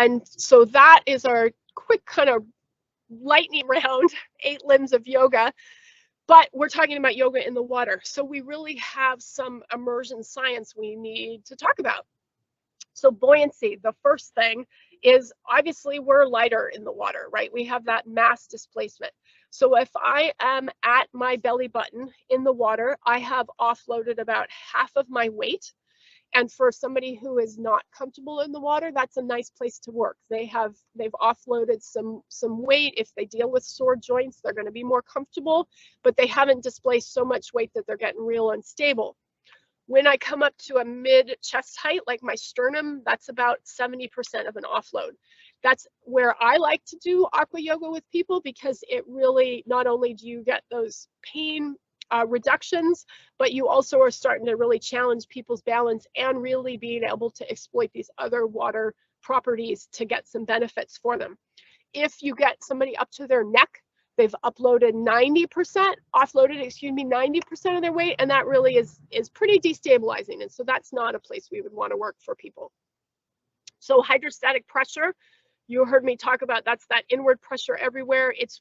And so that is our quick kind of lightning round, 8 limbs of yoga. But we're talking about yoga in the water. So we really have some immersion science we need to talk about. So buoyancy, the first thing is obviously we're lighter in the water, right? We have that mass displacement. So if I am at my belly button in the water, I have offloaded about half of my weight. And for somebody who is not comfortable in the water, that's a nice place to work. They've offloaded some weight. If they deal with sore joints, they're going to be more comfortable, but they haven't displaced so much weight that they're getting real unstable. When I come up to a mid chest height, like my sternum, that's about 70% of an offload. That's where I like to do aqua yoga with people, because it really, not only do you get those pain reductions, but you also are starting to really challenge people's balance and really being able to exploit these other water properties to get some benefits for them. If you get somebody up to their neck, they've offloaded 90% of their weight, and that really is pretty destabilizing. And so that's not a place we would want to work for people. So hydrostatic pressure, you heard me talk about, that's that inward pressure everywhere. It's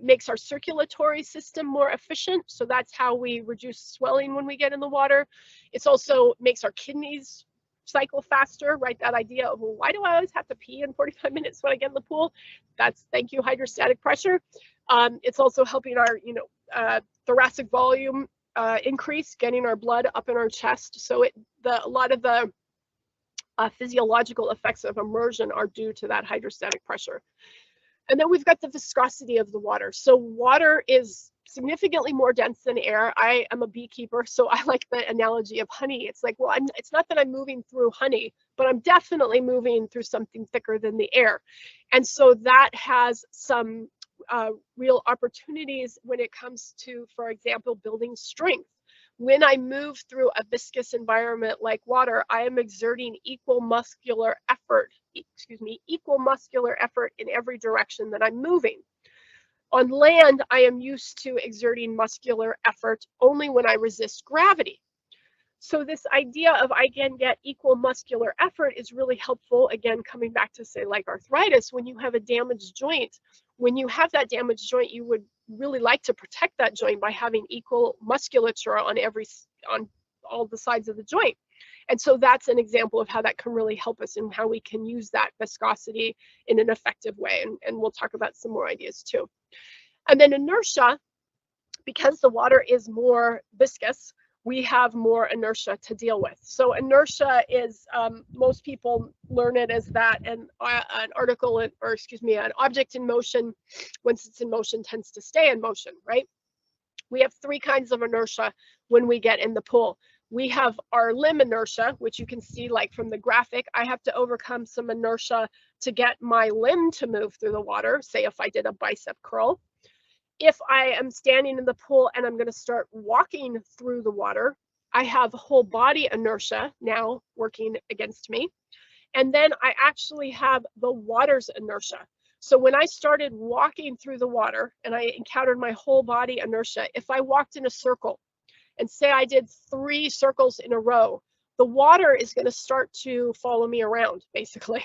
makes our circulatory system more efficient. So that's how we reduce swelling when we get in the water. It's also makes our kidneys cycle faster, right? That idea of, well, why do I always have to pee in 45 minutes when I get in the pool? That's thank you, hydrostatic pressure. It's also helping our, thoracic volume increase, getting our blood up in our chest. So a lot of the physiological effects of immersion are due to that hydrostatic pressure. And then we've got the viscosity of the water. So water is significantly more dense than air. I am a beekeeper, so I like the analogy of honey. It's like, well, it's not that I'm moving through honey, but I'm definitely moving through something thicker than the air. And so that has some real opportunities when it comes to, for example, building strength. When I move through a viscous environment like water, I am exerting equal muscular effort in every direction that I'm moving. On land, I am used to exerting muscular effort only when I resist gravity. So this idea of I can get equal muscular effort is really helpful. Again, coming back to, say, like arthritis, when you have a damaged joint, when you have that damaged joint, you would really like to protect that joint by having equal musculature on all the sides of the joint. And so that's an example of how that can really help us and how we can use that viscosity in an effective way. And we'll talk about some more ideas too. And then inertia, because the water is more viscous, we have more inertia to deal with. So inertia is, most people learn it as that an object in motion, once it's in motion, tends to stay in motion, right? We have 3 kinds of inertia when we get in the pool. We have our limb inertia, which you can see like from the graphic. I have to overcome some inertia to get my limb to move through the water, say if I did a bicep curl. If I am standing in the pool and I'm going to start walking through the water, I have whole body inertia now working against me. And then I actually have the water's inertia. So when I started walking through the water and I encountered my whole body inertia, if I walked in a circle and say I did 3 circles in a row, the water is going to start to follow me around, basically.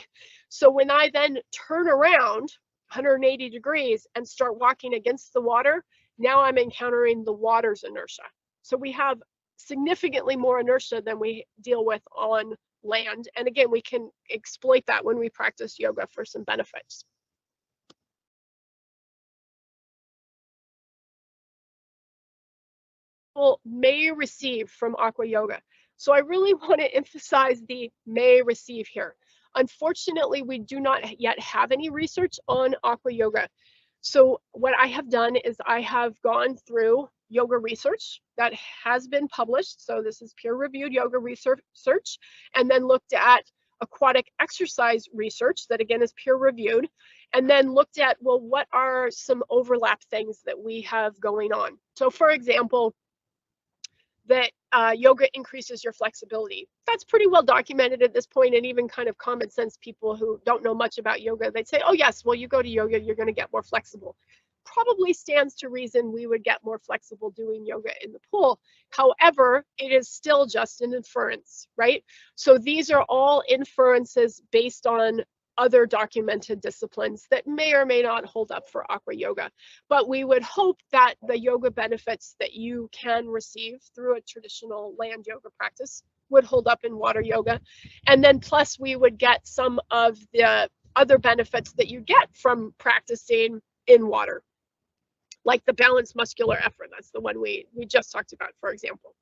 So when I then turn around 180 degrees and start walking against the water, now I'm encountering the water's inertia. So we have significantly more inertia than we deal with on land. And again, we can exploit that when we practice yoga for some benefits. People may receive from aqua yoga. So I really want to emphasize the may receive here. Unfortunately, we do not yet have any research on aqua yoga. So what I have done is I have gone through yoga research that has been published. So this is peer-reviewed yoga research, and then looked at aquatic exercise research that again is peer-reviewed, and then looked at, well, what are some overlap things that we have going on? So for example, that yoga increases your flexibility. That's pretty well documented at this point, and even kind of common sense people who don't know much about yoga, they'd say, oh yes, well, you go to yoga, you're going to get more flexible. Probably stands to reason we would get more flexible doing yoga in the pool. However, it is still just an inference, right? So these are all inferences based on other documented disciplines that may or may not hold up for aqua yoga. But we would hope that the yoga benefits that you can receive through a traditional land yoga practice would hold up in water yoga. And then plus we would get some of the other benefits that you get from practicing in water, like the balanced muscular effort. That's the one we just talked about, for example.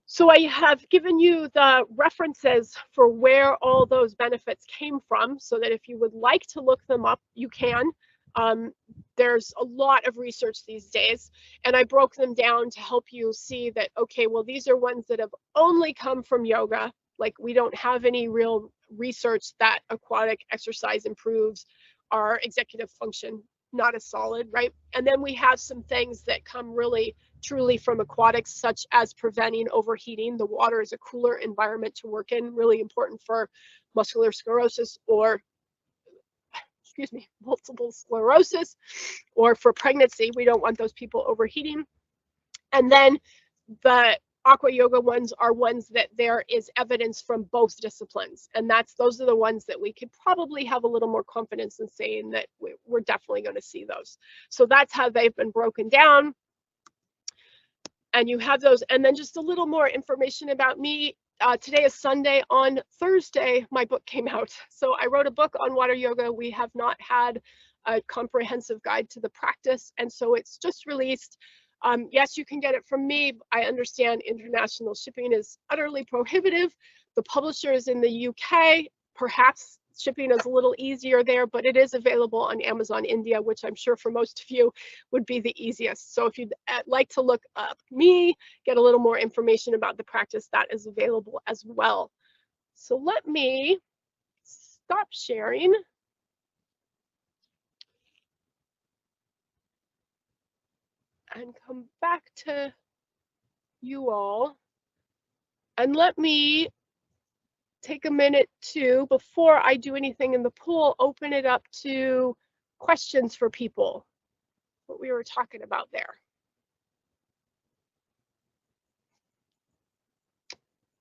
So I have given you the references for where all those benefits came from, so that if you would like to look them up, you can. There's a lot of research these days, and I broke them down to help you see that, okay, well, these are ones that have only come from yoga. Like, we don't have any real research that aquatic exercise improves our executive function, not as solid, right? And then we have some things that come really truly from aquatics, such as preventing overheating. The water is a cooler environment to work in, really important for muscular sclerosis, or excuse me, multiple sclerosis, or for pregnancy. We don't want those people overheating. And then the aqua yoga ones are ones that there is evidence from both disciplines, and those are the ones that we could probably have a little more confidence in saying that we're definitely going to see those. So that's how they've been broken down. And you have those, and then just a little more information about me. Today is Sunday. On Thursday, my book came out. So I wrote a book on water yoga. We have not had a comprehensive guide to the practice, and so it's just released. Yes, you can get it from me. I understand international shipping is utterly prohibitive. The publisher is in the UK. Perhaps shipping is a little easier there, but it is available on Amazon India, which I'm sure for most of you would be the easiest. So if you'd like to look up me, get a little more information about the practice, that is available as well. So let me stop sharing. And come back to you all. And let me take a minute to, before I do anything in the pool, open it up to questions for people, what we were talking about there.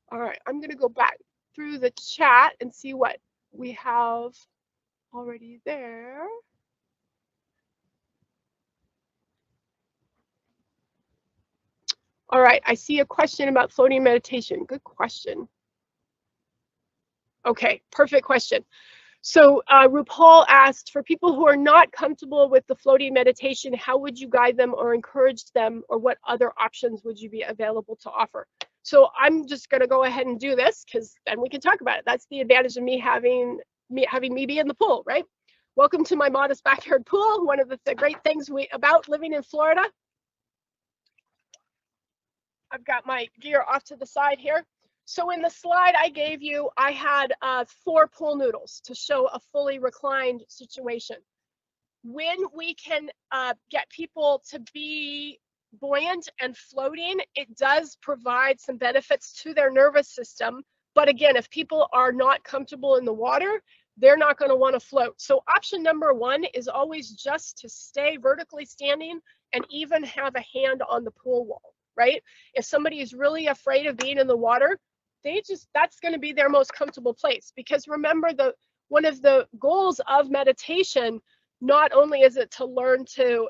All right, I'm going to go back through the chat and see what we have already there. All right, I see a question about floating meditation. Good question. Okay, perfect question. So RuPaul asked, for people who are not comfortable with the floating meditation, how would you guide them or encourage them, or what other options would you be available to offer? So I'm just going to go ahead and do this, because then we can talk about it. That's the advantage of me having me be in the pool, right? Welcome to my modest backyard pool. One of the great things about living in Florida. I've got my gear off to the side here. So in the slide I gave you, I had 4 pool noodles to show a fully reclined situation. When we can get people to be buoyant and floating, it does provide some benefits to their nervous system. But again, if people are not comfortable in the water, they're not going to want to float. So option number 1 is always just to stay vertically standing and even have a hand on the pool wall, right? If somebody is really afraid of being in the water, that's going to be their most comfortable place. Because remember, one of the goals of meditation, not only is it to learn to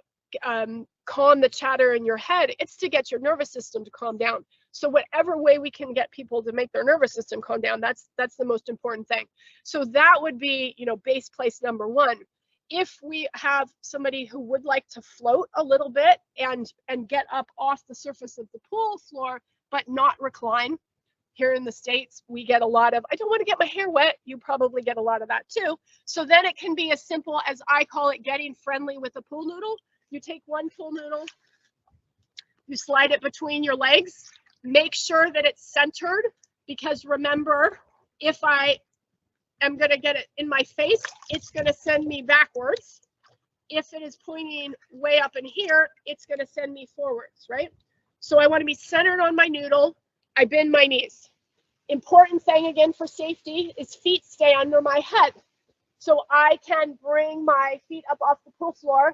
calm the chatter in your head, it's to get your nervous system to calm down. So whatever way we can get people to make their nervous system calm down, that's the most important thing. So that would be, base place number 1. If we have somebody who would like to float a little bit and get up off the surface of the pool floor, but not recline. Here in the States, we get a lot of, I don't want to get my hair wet. You probably get a lot of that too. So then it can be as simple as, I call it, getting friendly with a pool noodle. You take one pool noodle, you slide it between your legs, make sure that it's centered, because remember, if I am going to get it in my face, it's going to send me backwards. If it is pointing way up in here, it's going to send me forwards, right? So I want to be centered on my noodle. I bend my knees. Important thing again for safety is feet stay under my head. So I can bring my feet up off the pool floor.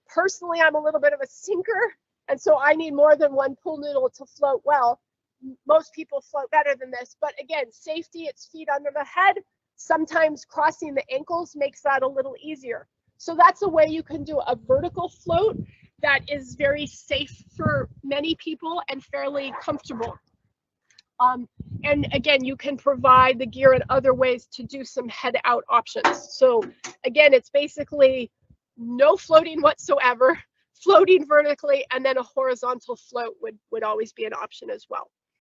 Personally, I'm a little bit of a sinker, and so I need more than one pool noodle to float well. Most people float better than this, but again, safety, it's feet under the head. Sometimes crossing the ankles makes that a little easier. So that's a way you can do a vertical float that is very safe for many people and fairly comfortable. And again, you can provide the gear in other ways to do some head out options. So again, it's basically no floating whatsoever, floating vertically, and then a horizontal float would always be an option as well.